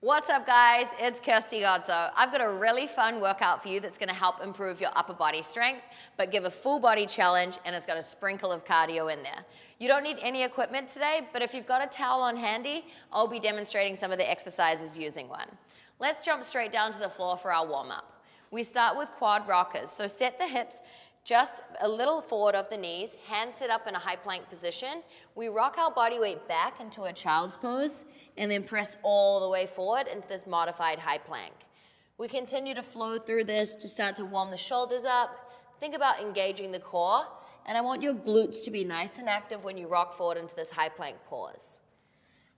What's up, guys? It's Kirsty Godso. I've got a really fun workout for you that's gonna help improve your upper body strength, but give a full body challenge, and it's got a sprinkle of cardio in there. You don't need any equipment today, but if you've got a towel on handy, I'll be demonstrating some of the exercises using one. Let's jump straight down to the floor for our warm-up. We start with quad rockers, so set the hips just a little forward of the knees, hands sit up in a high plank position. We rock our body weight back into a child's pose and then press all the way forward into this modified high plank. We continue to flow through this to start to warm the shoulders up. Think about engaging the core, and I want your glutes to be nice and active when you rock forward into this high plank pause.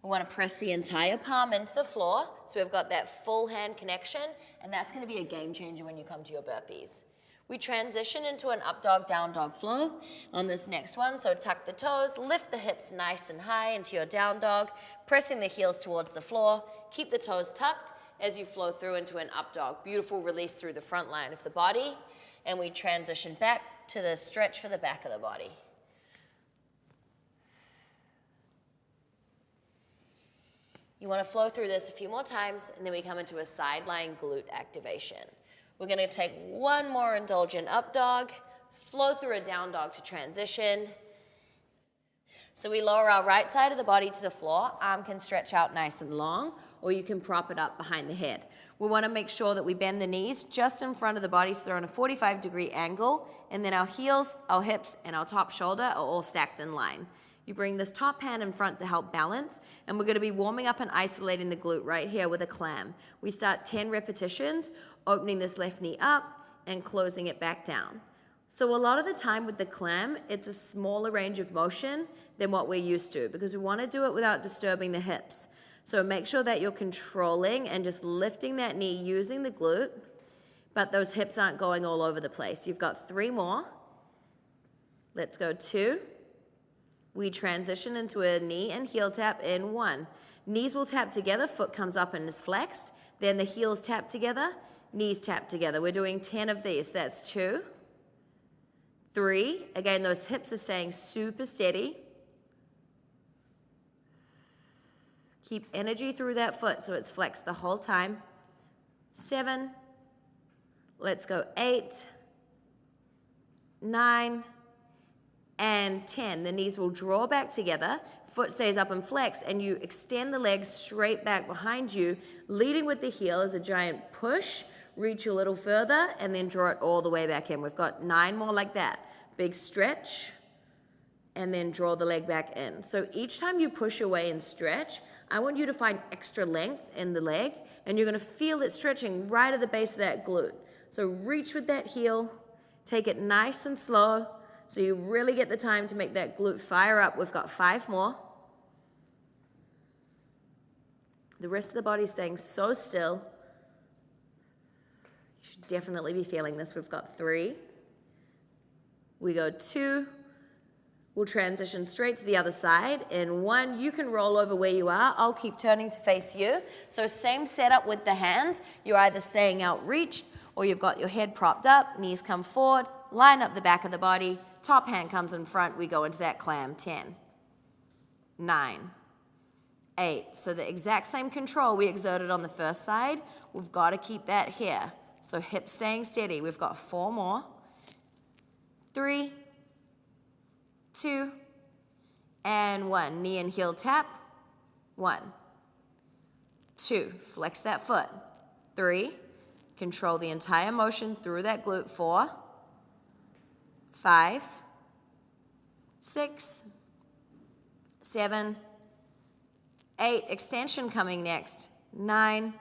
We want to press the entire palm into the floor so we've got that full hand connection, and that's going to be a game changer when you come to your burpees. We transition into an up dog, down dog flow on this next one. So tuck the toes, lift the hips nice and high into your down dog, pressing the heels towards the floor. Keep the toes tucked as you flow through into an up dog. Beautiful release through the front line of the body. And we transition back to the stretch for the back of the body. You want to flow through this a few more times, and then we come into a side lying glute activation. We're going to take one more indulgent up dog, flow through a down dog to transition. So we lower our right side of the body to the floor. Arm can stretch out nice and long, or you can prop it up behind the head. We want to make sure that we bend the knees just in front of the body so they're on a 45-degree angle, and then our heels, our hips, and our top shoulder are all stacked in line. You bring this top hand in front to help balance, and we're going to be warming up and isolating the glute right here with a clam. We start 10 repetitions, opening this left knee up and closing it back down. So a lot of the time with the clam, it's a smaller range of motion than what we're used to because we want to do it without disturbing the hips. So make sure that you're controlling and just lifting that knee using the glute, but those hips aren't going all over the place. You've got 3 more. Let's go 2. We transition into a knee and heel tap in 1. Knees will tap together, foot comes up and is flexed. Then the heels tap together, knees tap together. We're doing 10 of these. That's 2, 3. Again, those hips are staying super steady. Keep energy through that foot so it's flexed the whole time. 7. Let's go 8, 9, and 10. The knees will draw back together, foot stays up and flexed, and you extend the legs straight back behind you, leading with the heel as a giant push, reach a little further, and then draw it all the way back in. We've got 9 more like that. Big stretch, and then draw the leg back in. So each time you push away and stretch, I want you to find extra length in the leg, and you're gonna feel it stretching right at the base of that glute. So reach with that heel, take it nice and slow, so you really get the time to make that glute fire up. We've got 5 more. The rest of the body staying so still. You should definitely be feeling this. We've got 3. We go 2. We'll transition straight to the other side. In 1, you can roll over where you are. I'll keep turning to face you. So same setup with the hands. You're either staying out reached or you've got your head propped up, knees come forward, line up the back of the body, top hand comes in front, we go into that clam. 10, 9, 8. So the exact same control we exerted on the first side, we've got to keep that here. So hips staying steady. We've got 4 more. 3, 2, and 1. Knee and heel tap. 1, 2. Flex that foot. 3. Control the entire motion through that glute. 4, 5, 6, 7, 8. Extension coming next. 9,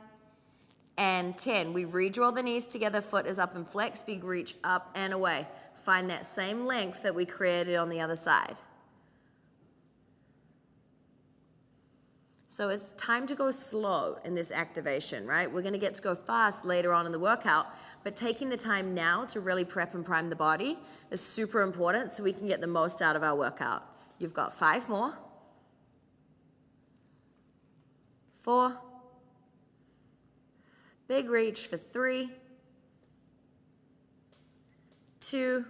and 10. We redraw the knees together. Foot is up and flexed. Big reach up and away. Find that same length that we created on the other side. So it's time to go slow in this activation, right? We're going to get to go fast later on in the workout, but taking the time now to really prep and prime the body is super important so we can get the most out of our workout. You've got 5 more. 4. Big reach for 3. 2.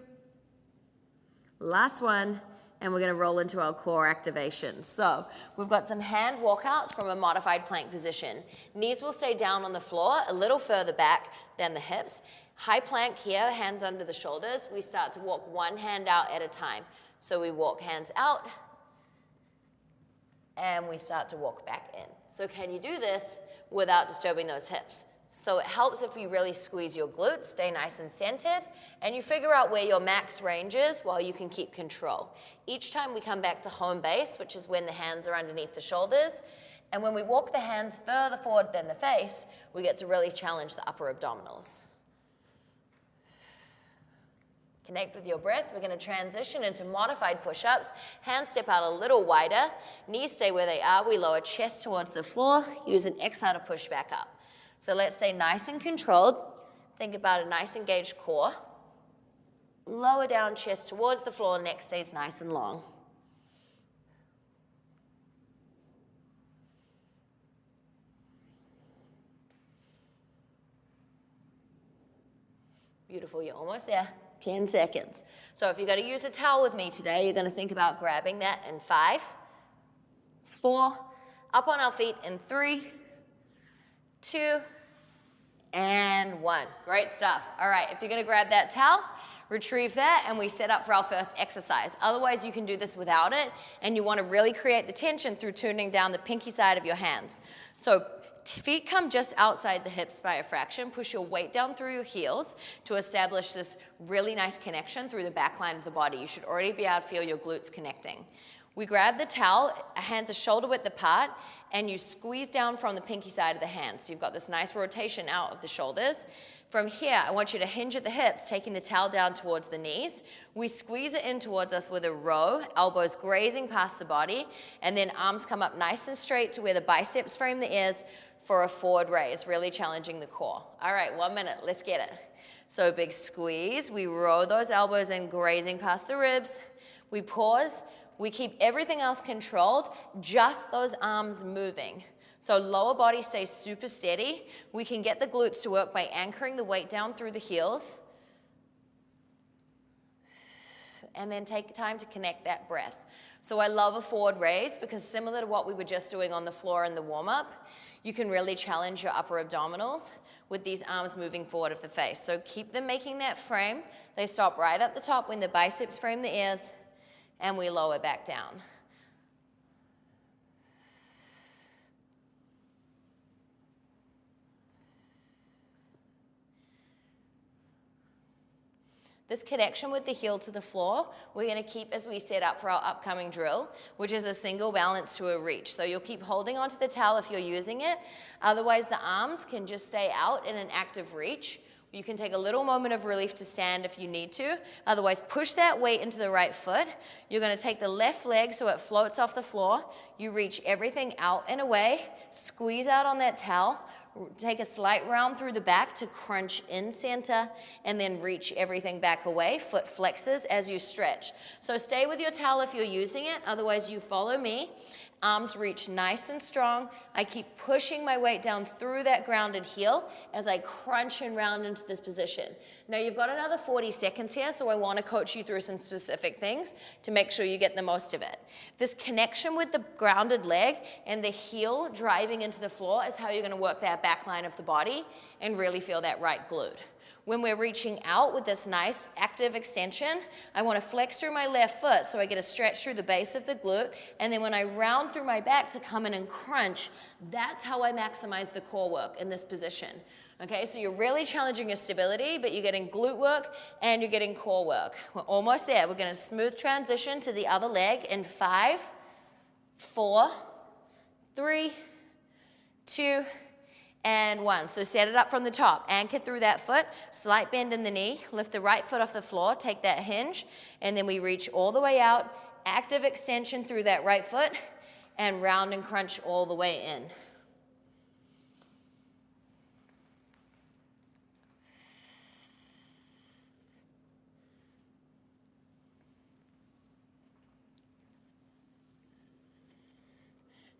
Last one. and we're gonna roll into our core activation. So we've got some hand walkouts from a modified plank position. Knees will stay down on the floor, a little further back than the hips. High plank here, hands under the shoulders. We start to walk one hand out at a time. So we walk hands out, and we start to walk back in. So can you do this without disturbing those hips? So it helps if you really squeeze your glutes, stay nice and centered, and you figure out where your max range is while you can keep control. Each time we come back to home base, which is when the hands are underneath the shoulders, and when we walk the hands further forward than the face, we get to really challenge the upper abdominals. Connect with your breath. We're going to transition into modified push-ups. Hands step out a little wider. Knees stay where they are. We lower chest towards the floor. Use an exhale to push back up. So let's stay nice and controlled. Think about a nice engaged core. Lower down chest towards the floor. Neck stays nice and long. Beautiful. You're almost there. 10 seconds. So if you're going to use a towel with me today, you're going to think about grabbing that in 5, 4, up on our feet in 3, 2, and 1. Great stuff. All right, if you're going to grab that towel, retrieve that, and we set up for our first exercise. Otherwise, you can do this without it, and you want to really create the tension through tuning down the pinky side of your hands. So feet come just outside the hips by a fraction. Push your weight down through your heels to establish this really nice connection through the back line of the body. You should already be able to feel your glutes connecting. We grab the towel, hands are shoulder width apart, and you squeeze down from the pinky side of the hand. So you've got this nice rotation out of the shoulders. From here, I want you to hinge at the hips, taking the towel down towards the knees. We squeeze it in towards us with a row, elbows grazing past the body, and then arms come up nice and straight to where the biceps frame the ears for a forward raise, really challenging the core. All right, 1 minute, let's get it. So big squeeze, we row those elbows in, grazing past the ribs. We pause, we keep everything else controlled, just those arms moving. So lower body stays super steady. We can get the glutes to work by anchoring the weight down through the heels. And then take time to connect that breath. So I love a forward raise because similar to what we were just doing on the floor in the warm-up, you can really challenge your upper abdominals with these arms moving forward of the face. So keep them making that frame. They stop right at the top when the biceps frame the ears, and we lower back down. This connection with the heel to the floor, we're going to keep as we set up for our upcoming drill, which is a single balance to a reach. So you'll keep holding onto the towel if you're using it. Otherwise, the arms can just stay out in an active reach. You can take a little moment of relief to stand if you need to. Otherwise, push that weight into the right foot. You're going to take the left leg so it floats off the floor. You reach everything out and away. Squeeze out on that towel. Take a slight round through the back to crunch in center, and then reach everything back away. Foot flexes as you stretch. So stay with your towel if you're using it. Otherwise, you follow me. Arms reach nice and strong. I keep pushing my weight down through that grounded heel as I crunch and round into this position. Now you've got another 40 seconds here, so I want to coach you through some specific things to make sure you get the most of it. This connection with the grounded leg and the heel driving into the floor is how you're going to work that back line of the body and really feel that right glute. When we're reaching out with this nice active extension, I want to flex through my left foot so I get a stretch through the base of the glute, and then when I round through my back to come in and crunch, that's how I maximize the core work in this position. Okay, so you're really challenging your stability, but you're getting glute work and you're getting core work. We're almost there. We're going to smooth transition to the other leg in 5, 4, 3, 2, and 1. So set it up from the top. Anchor through that foot, slight bend in the knee, lift the right foot off the floor, take that hinge, and then we reach all the way out, active extension through that right foot, and round and crunch all the way in.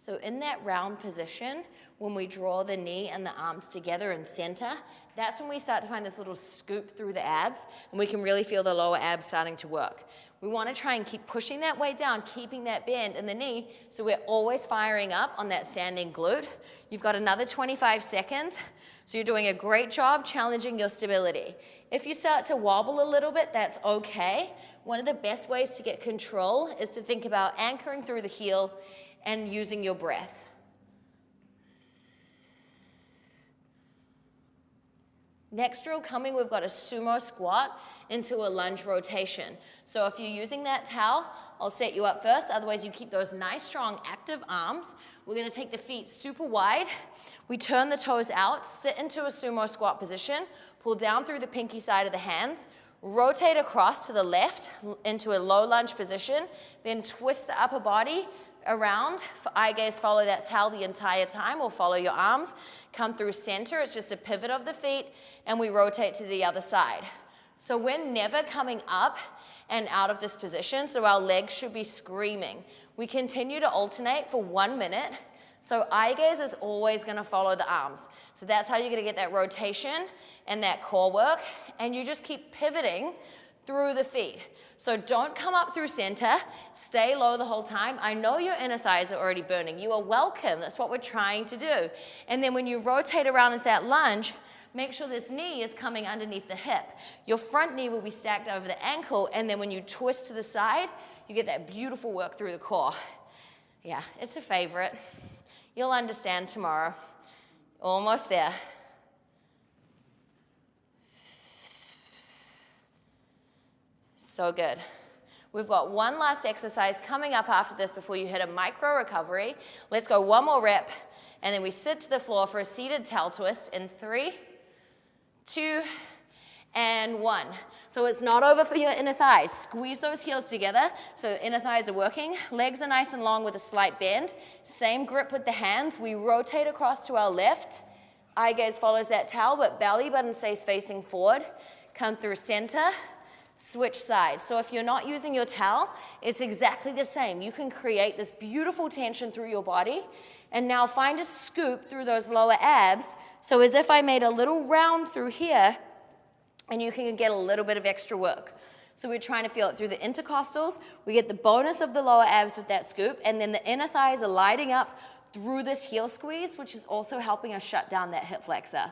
So in that round position, when we draw the knee and the arms together in center, that's when we start to find this little scoop through the abs, and we can really feel the lower abs starting to work. We want to try and keep pushing that weight down, keeping that bend in the knee, so we're always firing up on that standing glute. You've got another 25 seconds, so you're doing a great job challenging your stability. If you start to wobble a little bit, that's okay. One of the best ways to get control is to think about anchoring through the heel and using your breath. Next drill coming, we've got a sumo squat into a lunge rotation. So if you're using that towel, I'll set you up first. Otherwise, you keep those nice, strong, active arms. We're gonna take the feet super wide. We turn the toes out, sit into a sumo squat position, pull down through the pinky side of the hands, rotate across to the left into a low lunge position, then twist the upper body around. Eye gaze, follow that towel the entire time, or follow your arms. Come through center, it's just a pivot of the feet, and we rotate to the other side. So we're never coming up and out of this position, so our legs should be screaming. We continue to alternate for 1 minute. So eye gaze is always gonna follow the arms. So that's how you're gonna get that rotation and that core work, and you just keep pivoting through the feet. So don't come up through center, stay low the whole time. I know your inner thighs are already burning. You are welcome, that's what we're trying to do. And then when you rotate around into that lunge, make sure this knee is coming underneath the hip. Your front knee will be stacked over the ankle, and then when you twist to the side, you get that beautiful work through the core. Yeah, it's a favorite. You'll understand tomorrow. Almost there. So good. We've got one last exercise coming up after this before you hit a micro recovery. Let's go one more rep, and then we sit to the floor for a seated towel twist in 3, 2, and 1. So it's not over for your inner thighs. Squeeze those heels together so inner thighs are working. Legs are nice and long with a slight bend. Same grip with the hands. We rotate across to our left. Eye gaze follows that towel, but belly button stays facing forward. Come through center. Switch sides. So if you're not using your towel, it's exactly the same. You can create this beautiful tension through your body, and now find a scoop through those lower abs. So as if I made a little round through here, and you can get a little bit of extra work. So we're trying to feel it through the intercostals. We get the bonus of the lower abs with that scoop, and then the inner thighs are lighting up through this heel squeeze, which is also helping us shut down that hip flexor.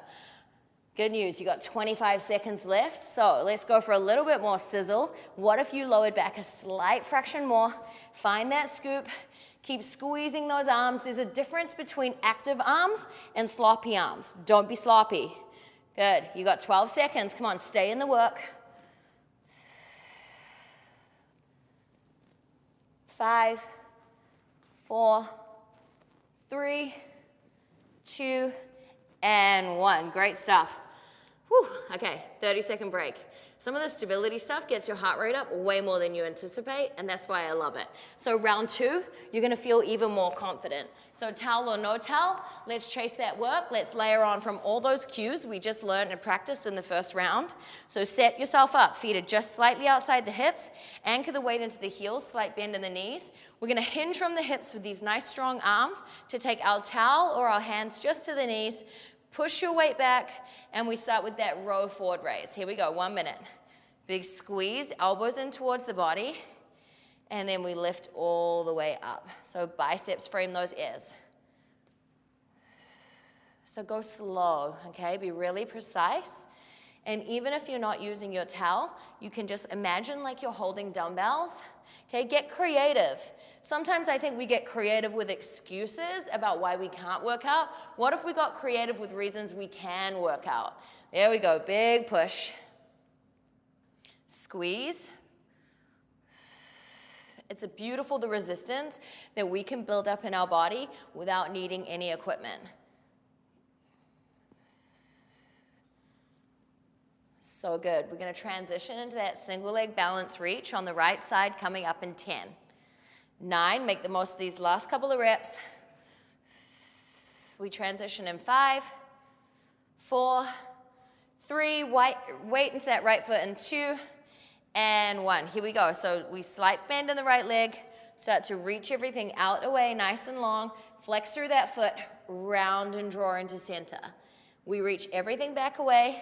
Good news, you got 25 seconds left, so let's go for a little bit more sizzle. What if you lowered back a slight fraction more? Find that scoop, keep squeezing those arms. There's a difference between active arms and sloppy arms. Don't be sloppy. Good, you got 12 seconds. Come on, stay in the work. 5, 4, 3, 2, and 1. Great stuff. Whew. Okay, 30-second break. Some of the stability stuff gets your heart rate up way more than you anticipate, and that's why I love it. So round 2, you're gonna feel even more confident. So towel or no towel, let's chase that work. Let's layer on from all those cues we just learned and practiced in the first round. So set yourself up, feet are just slightly outside the hips, anchor the weight into the heels, slight bend in the knees. We're gonna hinge from the hips with these nice strong arms to take our towel or our hands just to the knees. Push your weight back, and we start with that row forward raise. Here we go, 1 minute. Big squeeze, elbows in towards the body, and then we lift all the way up. So biceps frame those ears. So go slow, okay? Be really precise. And even if you're not using your towel, you can just imagine like you're holding dumbbells. Okay, get creative. Sometimes I think we get creative with excuses about why we can't work out. What if we got creative with reasons we can work out? There we go, big push. Squeeze. It's beautiful, the resistance that we can build up in our body without needing any equipment. So good. We're going to transition into that single leg balance reach on the right side, coming up in 10. 9, make the most of these last couple of reps. We transition in 5, 4, 3, weight into that right foot in 2, and 1. Here we go. So we slight bend in the right leg, Start to reach everything out away, nice and long. Flex through that foot, round and draw into center. We reach everything back away,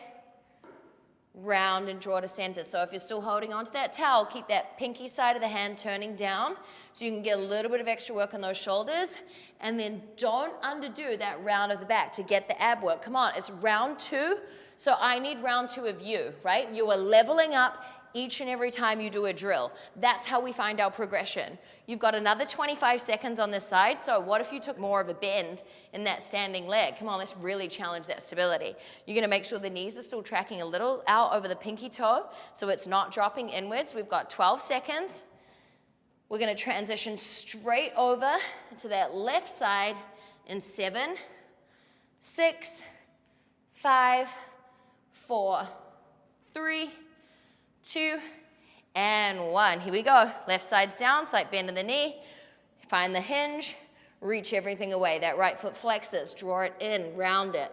round and draw to center. So if you're still holding onto that towel, keep that pinky side of the hand turning down so you can get a little bit of extra work on those shoulders. And then don't underdo that round of the back to get the ab work. Come on, it's round 2. So I need round 2 of you, right? You are leveling up each and every time you do a drill. That's how we find our progression. You've got another 25 seconds on this side, so what if you took more of a bend in that standing leg? Come on, let's really challenge that stability. You're gonna make sure the knees are still tracking a little out over the pinky toe, so it's not dropping inwards. We've got 12 seconds. We're gonna transition straight over to that left side in 7, 6, 5, 4, 3, 2, and 1. Here we go. Left side's down, slight bend in the knee. Find the hinge, reach everything away. That right foot flexes, draw it in, round it.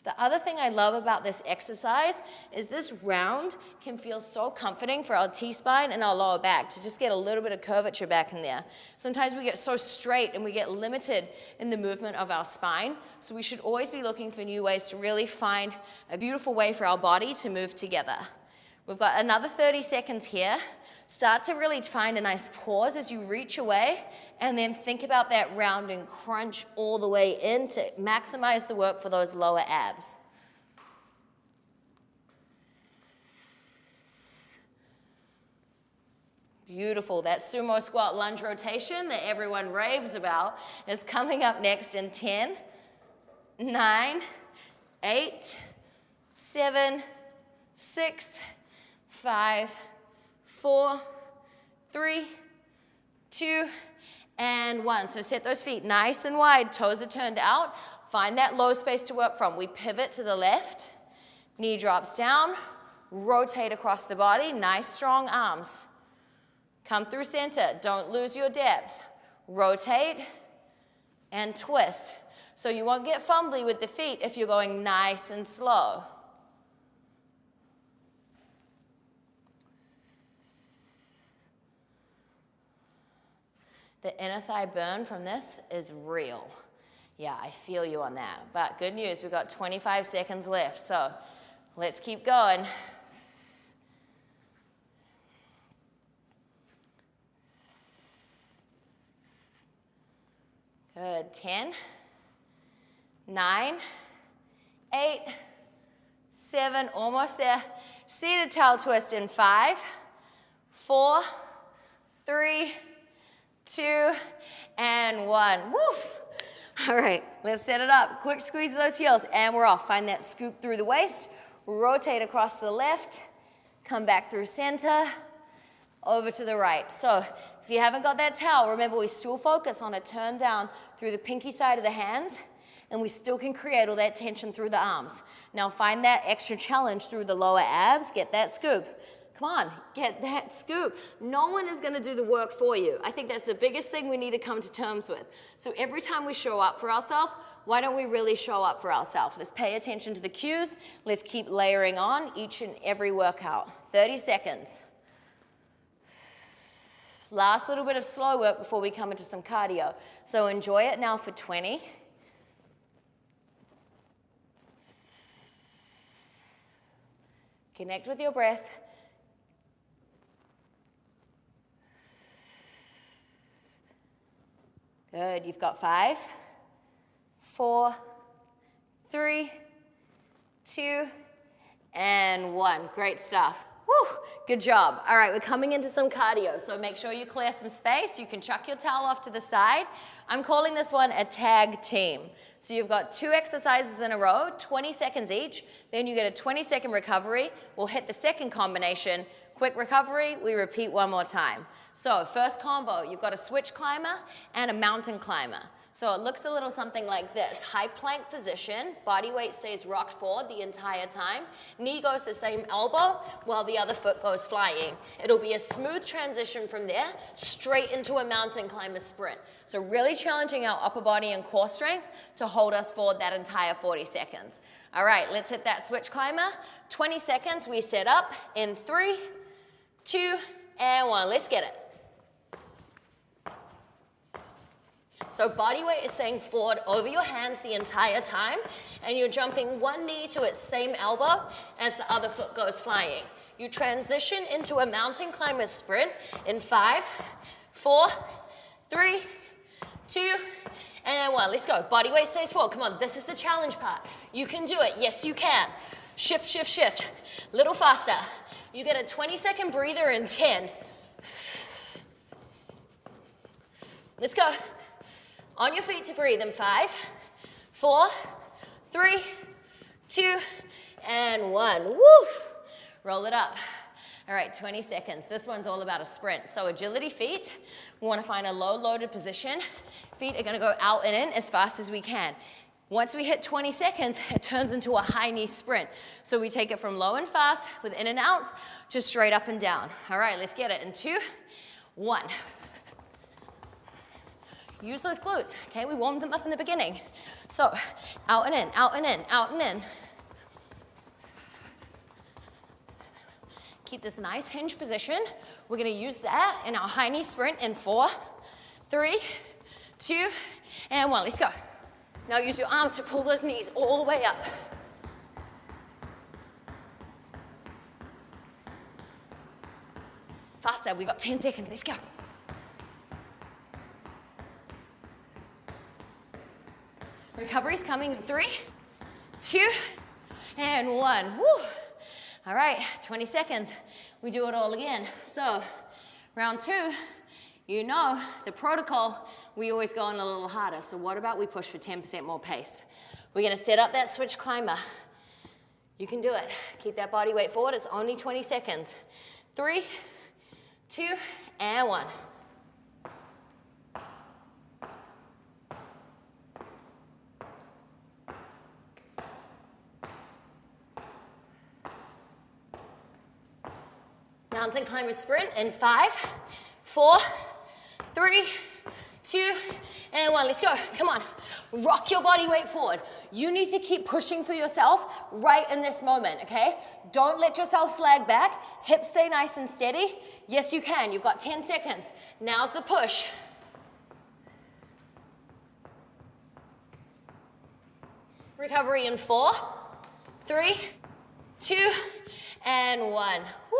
The other thing I love about this exercise is this round can feel so comforting for our T-spine and our lower back to just get a little bit of curvature back in there. Sometimes we get so straight and we get limited in the movement of our spine, so we should always be looking for new ways to really find a beautiful way for our body to move together. We've got another 30 seconds here. Start to really find a nice pause as you reach away, and then think about that round and crunch all the way in to maximize the work for those lower abs. Beautiful. That sumo squat lunge rotation that everyone raves about is coming up next in 10, 9, 8, 7, 6, 5, 4, 3, 2, and 1. So set those feet nice and wide, toes are turned out. Find that low space to work from. We pivot to the left, knee drops down, rotate across the body, nice strong arms. Come through center, don't lose your depth. Rotate and twist. So you won't get fumbly with the feet if you're going nice and slow. The inner thigh burn from this is real. Yeah, I feel you on that. But good news, we've got 25 seconds left. So let's keep going. Good. 10, 9, 8, 7, almost there. Seated towel twist in 5, 4, 3, 2, and 1. Woo! All right, let's set it up. Quick squeeze of those heels, and we're off. Find that scoop through the waist. Rotate across to the left. Come back through center. Over to the right. So if you haven't got that towel, remember we still focus on a turn down through the pinky side of the hands, and we still can create all that tension through the arms. Now find that extra challenge through the lower abs. Get that scoop. Come on, get that scoop. No one is going to do the work for you. I think that's the biggest thing we need to come to terms with. So every time we show up for ourselves, why don't we really show up for ourselves? Let's pay attention to the cues. Let's keep layering on each and every workout. 30 seconds. Last little bit of slow work before we come into some cardio. So enjoy it now for 20. Connect with your breath. Good, you've got 5, 4, 3, 2, and 1. Great stuff. Woo, good job. All right, we're coming into some cardio, so make sure you clear some space. You can chuck your towel off to the side. I'm calling this one a tag team. So you've got 2 exercises in a row, 20 seconds each. Then you get a 20-second recovery. We'll hit the second combination. Quick recovery, we repeat one more time. So first combo, you've got a switch climber and a mountain climber. So it looks a little something like this. High plank position, body weight stays rocked forward the entire time. Knee goes to same elbow while the other foot goes flying. It'll be a smooth transition from there straight into a mountain climber sprint. So really challenging our upper body and core strength to hold us forward that entire 40 seconds. All right, let's hit that switch climber. 20 seconds, we set up in 3, 2, and 1. Let's get it. So body weight is staying forward over your hands the entire time, and you're jumping one knee to its same elbow as the other foot goes flying. You transition into a mountain climber sprint in 5, 4, 3, 2, and 1. Let's go. Body weight stays forward. Come on, this is the challenge part. You can do it. Yes, you can. Shift, shift, shift. Little faster. You get a 20-second breather in 10. Let's go. On your feet to breathe in 5, 4, 3, 2, and 1. Woo! Roll it up. All right, 20 seconds. This one's all about a sprint. So agility feet, we want to find a low loaded position. Feet are going to go out and in as fast as we can. Once we hit 20 seconds, it turns into a high knee sprint. So we take it from low and fast with in and outs to straight up and down. All right, let's get it in 2, 1. Use those glutes, okay? We warmed them up in the beginning. So out and in, out and in, out and in. Keep this nice hinge position. We're gonna use that in our high knee sprint in 4, 3, 2, and 1. Let's go. Now use your arms to pull those knees all the way up. Faster, we got 10 seconds, let's go. Recovery's coming in 3, 2, and 1. Woo. All right, 20 seconds. We do it all again. So, round 2, you know the protocol, we always go on a little harder. So what about we push for 10% more pace? We're gonna set up that switch climber. You can do it. Keep that body weight forward. It's only 20 seconds. 3, 2, and 1. Mountain climber sprint in 5, 4, 3, 2, and 1. Let's go. Come on. Rock your body weight forward. You need to keep pushing for yourself right in this moment, okay? Don't let yourself slag back. Hips stay nice and steady. Yes, you can. You've got 10 seconds. Now's the push. Recovery in 4, 3, 2, and 1. Woo.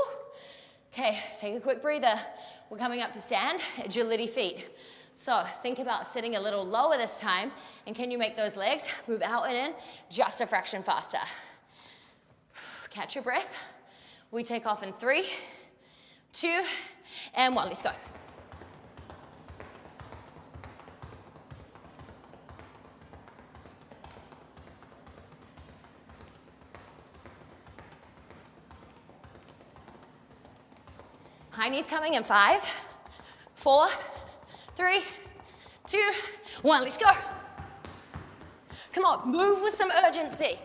Okay, take a quick breather. We're coming up to stand, agility feet. So think about sitting a little lower this time, and can you make those legs move out and in just a fraction faster? Catch your breath. We take off in 3, 2, and 1. Let's go. High knees coming in 5, 4, 3, 2, 1. Let's go. Come on, move with some urgency.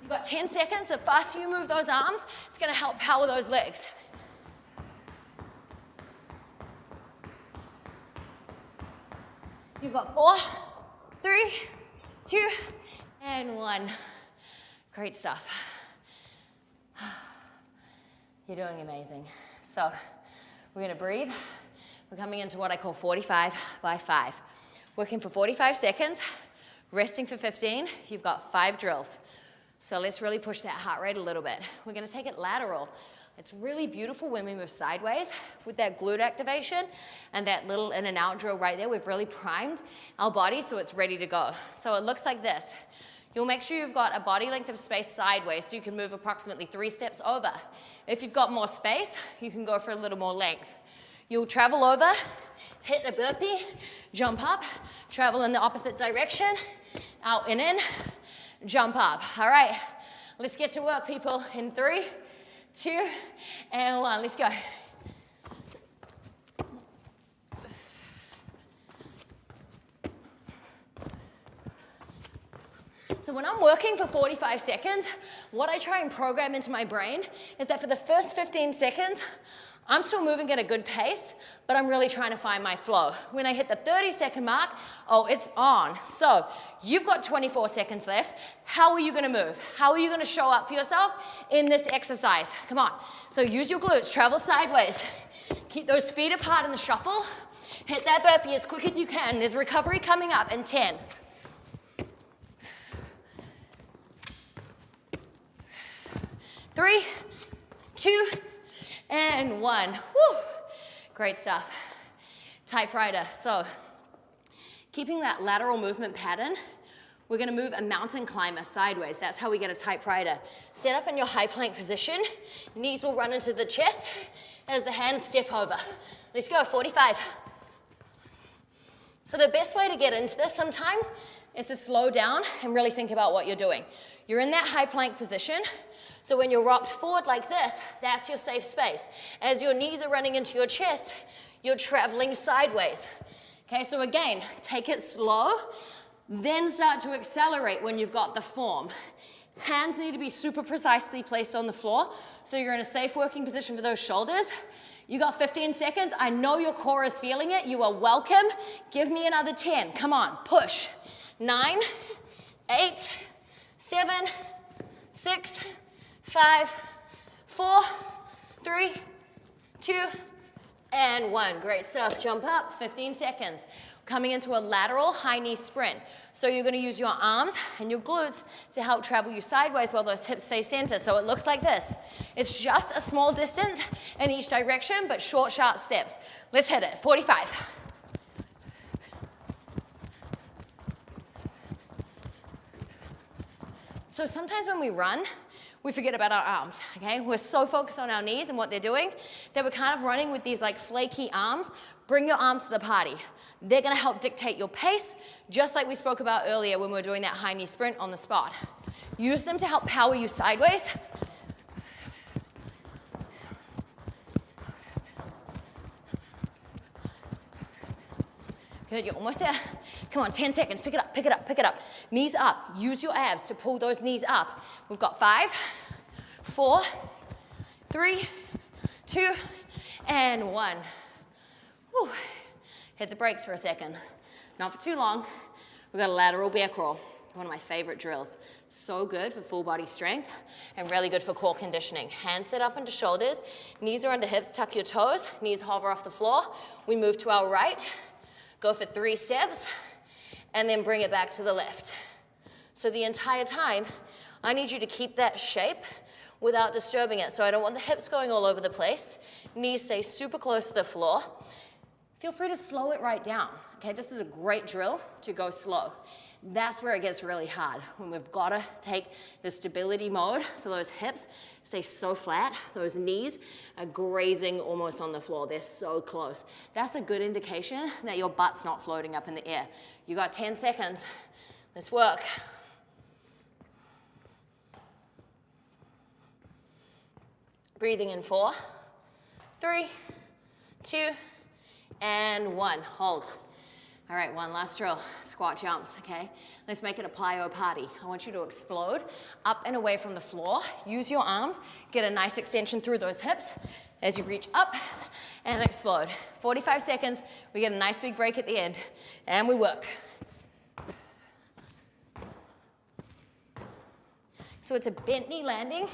You've got 10 seconds. The faster you move those arms, it's going to help power those legs. You've got 4, 3, 2, and 1. Great stuff. You're doing amazing. So we're gonna breathe. We're coming into what I call 45 by 5. Working for 45 seconds, resting for 15. You've got 5 drills. So let's really push that heart rate a little bit. We're gonna take it lateral. It's really beautiful when we move sideways with that glute activation and that little in and out drill right there. We've really primed our body so it's ready to go. So it looks like this. You'll make sure you've got a body length of space sideways so you can move approximately 3 steps over. If you've got more space, you can go for a little more length. You'll travel over, hit a burpee, jump up, travel in the opposite direction, out and in, jump up. All right, let's get to work, people. In 3, 2, and 1. Let's go. So when I'm working for 45 seconds, what I try and program into my brain is that for the first 15 seconds, I'm still moving at a good pace, but I'm really trying to find my flow. When I hit the 30-second mark, oh, it's on. So you've got 24 seconds left. How are you gonna move? How are you gonna show up for yourself in this exercise? Come on. So use your glutes, travel sideways. Keep those feet apart in the shuffle. Hit that burpee as quick as you can. There's recovery coming up in 10. 3, 2, and 1. Woo. Great stuff. Typewriter. So keeping that lateral movement pattern, we're going to move a mountain climber sideways. That's how we get a typewriter. Set up in your high plank position. Knees will run into the chest as the hands step over. Let's go, 45. So the best way to get into this sometimes is to slow down and really think about what you're doing. You're in that high plank position. So when you're rocked forward like this, that's your safe space. As your knees are running into your chest, you're traveling sideways. Okay, so again, take it slow, then start to accelerate when you've got the form. Hands need to be super precisely placed on the floor, so you're in a safe working position for those shoulders. You got 15 seconds. I know your core is feeling it. You are welcome. Give me another 10. Come on, push. 9, 8, 7, 6, 5, 4, 3, 2, and 1. Great stuff. Jump up, 15 seconds. Coming into a lateral high knee sprint. So you're going to use your arms and your glutes to help travel you sideways while those hips stay centered. So it looks like this. It's just a small distance in each direction, but short, sharp steps. Let's hit it. 45. So sometimes when we run, we forget about our arms, okay? We're so focused on our knees and what they're doing that we're kind of running with these like flaky arms. Bring your arms to the party. They're gonna help dictate your pace, just like we spoke about earlier when we were doing that high knee sprint on the spot. Use them to help power you sideways. Good, you're almost there. Come on, 10 seconds, pick it up, pick it up, pick it up. Knees up, use your abs to pull those knees up. We've got 5, 4, 3, 2, and 1. Whew. Hit the brakes for a second. Not for too long. We've got a lateral bear crawl, one of my favorite drills. So good for full body strength and really good for core conditioning. Hands sit up into shoulders, knees are under hips, tuck your toes, knees hover off the floor. We move to our right, go for 3 steps, and then bring it back to the left. So the entire time, I need you to keep that shape without disturbing it. So I don't want the hips going all over the place. Knees stay super close to the floor. Feel free to slow it right down, okay? This is a great drill to go slow. That's where it gets really hard, when we've got to take the stability mode so those hips stay so flat, those knees are grazing almost on the floor. They're so close. That's a good indication that your butt's not floating up in the air. You got 10 seconds. Let's work. Breathing in 4, 3, 2, and 1. Hold. All right, one last drill. Squat jumps, okay? Let's make it a plyo party. I want you to explode up and away from the floor. Use your arms. Get a nice extension through those hips as you reach up and explode. 45 seconds. We get a nice big break at the end, and we work. So it's a bent knee landing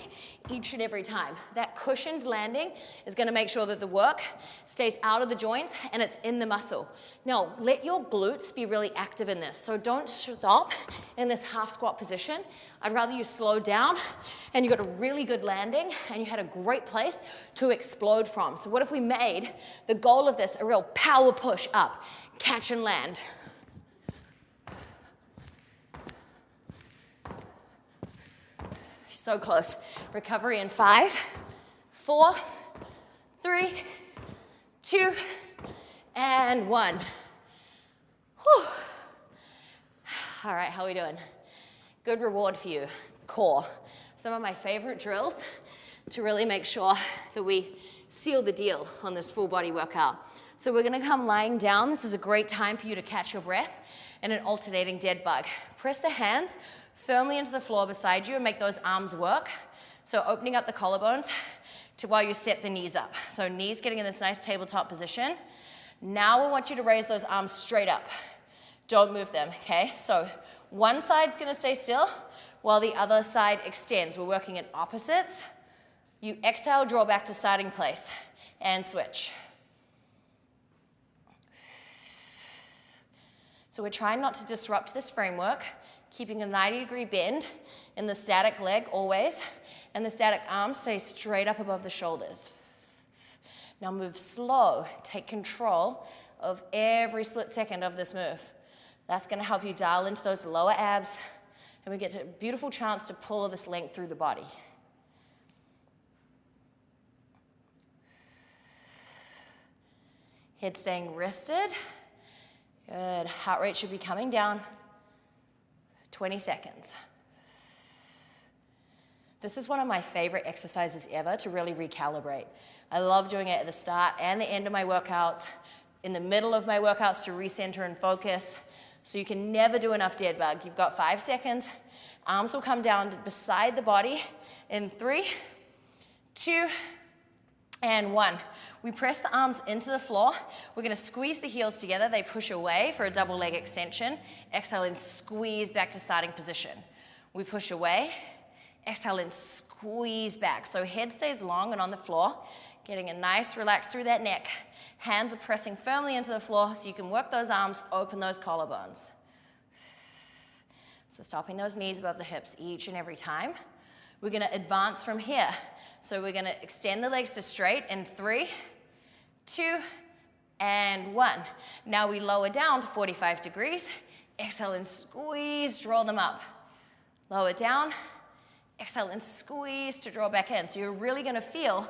each and every time. That cushioned landing is going to make sure that the work stays out of the joints and it's in the muscle. Now, let your glutes be really active in this. So don't stop in this half squat position. I'd rather you slow down and you got a really good landing and you had a great place to explode from. So what if we made the goal of this a real power push up, catch and land? So close. Recovery in 5, 4, 3, 2, and 1. Whew. All right, how are we doing? Good reward for you. Core. Some of my favorite drills to really make sure that we seal the deal on this full body workout. So we're gonna come lying down. This is a great time for you to catch your breath in an alternating dead bug. Press the hands firmly into the floor beside you and make those arms work. So opening up the collarbones, while you set the knees up. So knees getting in this nice tabletop position. Now we want you to raise those arms straight up. Don't move them, okay? So one side's gonna stay still while the other side extends. We're working in opposites. You exhale, draw back to starting place, and switch. So we're trying not to disrupt this framework, keeping a 90-degree bend in the static leg always, and the static arm stays straight up above the shoulders. Now move slow. Take control of every split second of this move. That's going to help you dial into those lower abs, and we get a beautiful chance to pull this length through the body. Head staying rested. Good. Heart rate should be coming down. 20 seconds. This is one of my favorite exercises ever to really recalibrate. I love doing it at the start and the end of my workouts, in the middle of my workouts to recenter and focus. So you can never do enough dead bug. You've got 5 seconds. Arms will come down beside the body in 3, 2, and 1. We press the arms into the floor. We're going to squeeze the heels together. They push away for a double leg extension. Exhale and squeeze back to starting position. We push away. Exhale and squeeze back. So head stays long and on the floor, getting a nice relax through that neck. Hands are pressing firmly into the floor so you can work those arms, open those collarbones. So stopping those knees above the hips each and every time. We're going to advance from here. So we're going to extend the legs to straight in 3, 2, and 1. Now we lower down to 45 degrees. Exhale and squeeze, draw them up. Lower down. Exhale and squeeze to draw back in. So you're really going to feel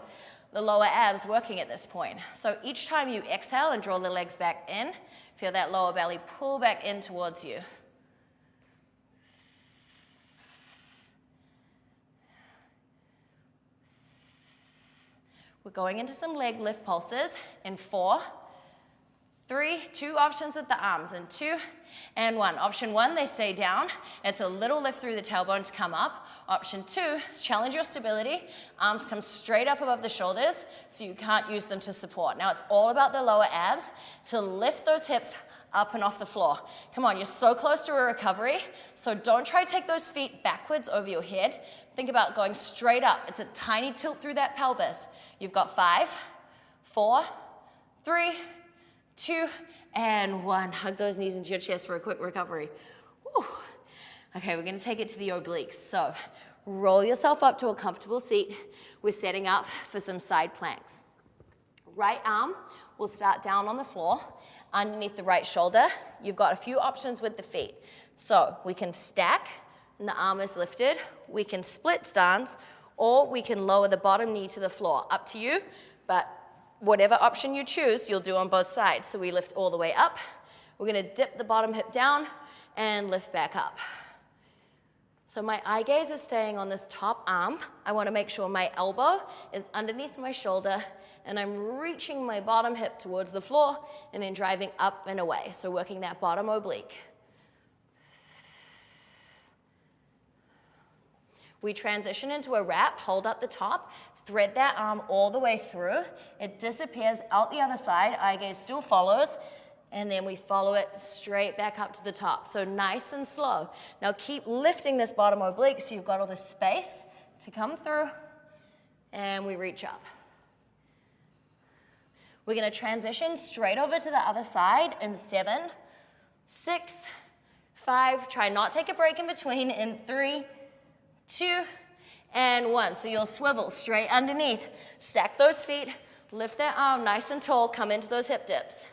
the lower abs working at this point. So each time you exhale and draw the legs back in, feel that lower belly pull back in towards you. We're going into some leg lift pulses in 4, 3, 2 options with the arms, and 2, and 1. Option 1, they stay down. It's a little lift through the tailbone to come up. Option 2 is challenge your stability. Arms come straight up above the shoulders, so you can't use them to support. Now it's all about the lower abs to lift those hips up and off the floor. Come on, you're so close to a recovery, so don't try to take those feet backwards over your head. Think about going straight up. It's a tiny tilt through that pelvis. You've got 5, 4, 3, 2, and 1. Hug those knees into your chest for a quick recovery. Whew. Okay, we're going to take it to the obliques. So roll yourself up to a comfortable seat. We're setting up for some side planks. Right arm will start down on the floor underneath the right shoulder. You've got a few options with the feet. So we can stack and the arm is lifted. We can split stance, or we can lower the bottom knee to the floor. Up to you, but whatever option you choose, you'll do on both sides. So we lift all the way up. We're going to dip the bottom hip down and lift back up. So my eye gaze is staying on this top arm. I want to make sure my elbow is underneath my shoulder and I'm reaching my bottom hip towards the floor and then driving up and away. So working that bottom oblique. We transition into a wrap, hold up the top, thread that arm all the way through. It disappears out the other side, eye gaze still follows, and then we follow it straight back up to the top. So nice and slow. Now keep lifting this bottom oblique so you've got all this space to come through, and we reach up. We're going to transition straight over to the other side in 7, 6, 5. Try not take a break in between in 3, 2, and 1. So you'll swivel straight underneath. Stack those feet, lift that arm nice and tall, come into those hip dips.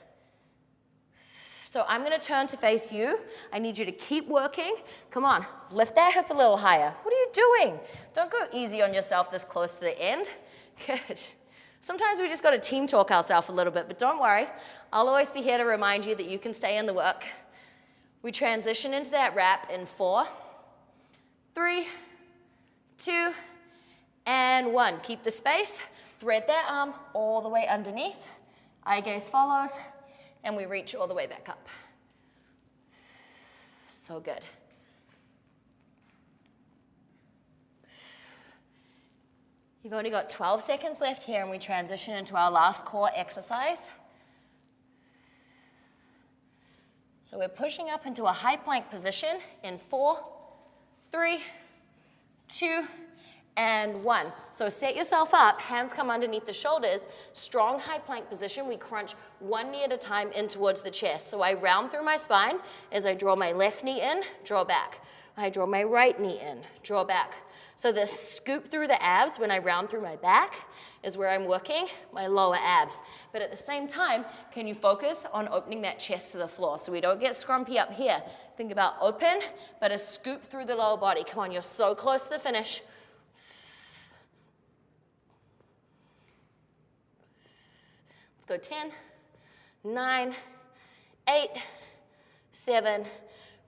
So I'm going to turn to face you. I need you to keep working. Come on, lift that hip a little higher. What are you doing? Don't go easy on yourself this close to the end. Good. Sometimes we just got to team talk ourselves a little bit, but don't worry. I'll always be here to remind you that you can stay in the work. We transition into that wrap in 4, 3, 2, and 1. Keep the space. Thread that arm all the way underneath. Eye gaze follows, and we reach all the way back up. So good. You've only got 12 seconds left here and we transition into our last core exercise. So we're pushing up into a high plank position in 4, 3, 2, and 1. So set yourself up, hands come underneath the shoulders, strong high plank position. We crunch one knee at a time in towards the chest. So I round through my spine as I draw my left knee in, draw back. I draw my right knee in, draw back. So this scoop through the abs when I round through my back is where I'm working my lower abs. But at the same time, can you focus on opening that chest to the floor so we don't get scrumpy up here? Think about open, but a scoop through the lower body. Come on, you're so close to the finish. Let's go 10, 9, 8, 7.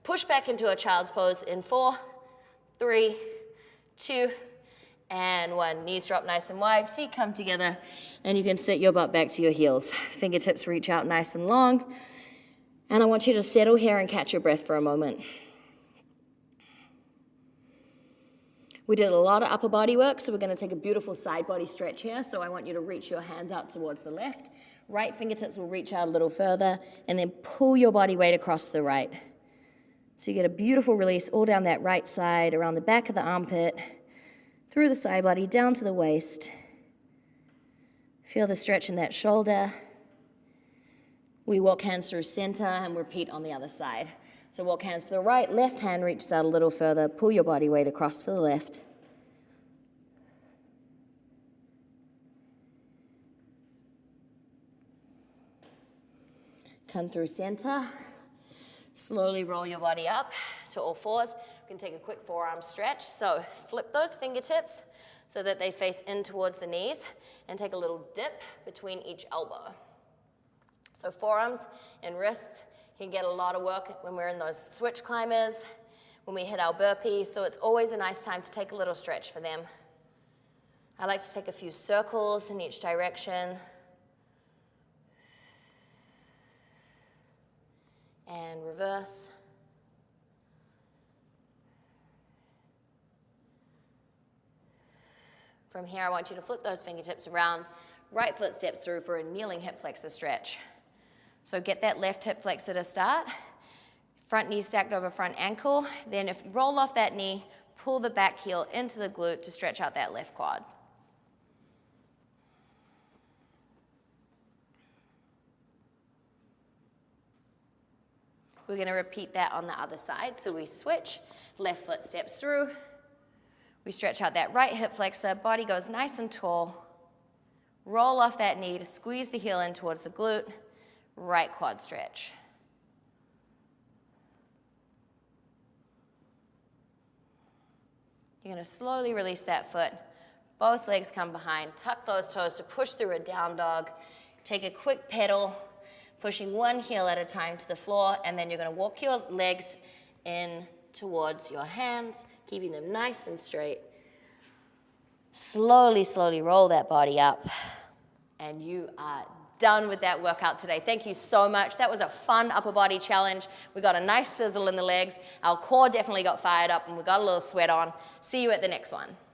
Push back into a child's pose in 4, 3, 2, and 1. Knees drop nice and wide, feet come together, and you can sit your butt back to your heels. Fingertips reach out nice and long, and I want you to settle here and catch your breath for a moment. We did a lot of upper body work, so we're going to take a beautiful side body stretch here. So I want you to reach your hands out towards the left. Right fingertips will reach out a little further, and then pull your body weight across the right. So you get a beautiful release all down that right side, around the back of the armpit, through the side body, down to the waist. Feel the stretch in that shoulder. We walk hands through center and repeat on the other side. So walk hands to the right, left hand reaches out a little further, pull your body weight across to the left. Come through center. Slowly roll your body up to all fours. You can take a quick forearm stretch. So flip those fingertips so that they face in towards the knees and take a little dip between each elbow. So forearms and wrists can get a lot of work when we're in those switch climbers, when we hit our burpees. So it's always a nice time to take a little stretch for them. I like to take a few circles in each direction. And reverse. From here, I want you to flip those fingertips around. Right foot steps through for a kneeling hip flexor stretch. So get that left hip flexor to start. Front knee stacked over front ankle. Then if you roll off that knee, pull the back heel into the glute to stretch out that left quad. We're going to repeat that on the other side. So we switch, left foot steps through. We stretch out that right hip flexor, body goes nice and tall. Roll off that knee to squeeze the heel in towards the glute, right quad stretch. You're going to slowly release that foot. Both legs come behind. Tuck those toes to push through a down dog. Take a quick pedal, pushing one heel at a time to the floor, and then you're going to walk your legs in towards your hands, keeping them nice and straight. Slowly, slowly roll that body up, and you are done with that workout today. Thank you so much. That was a fun upper body challenge. We got a nice sizzle in the legs. Our core definitely got fired up, and we got a little sweat on. See you at the next one.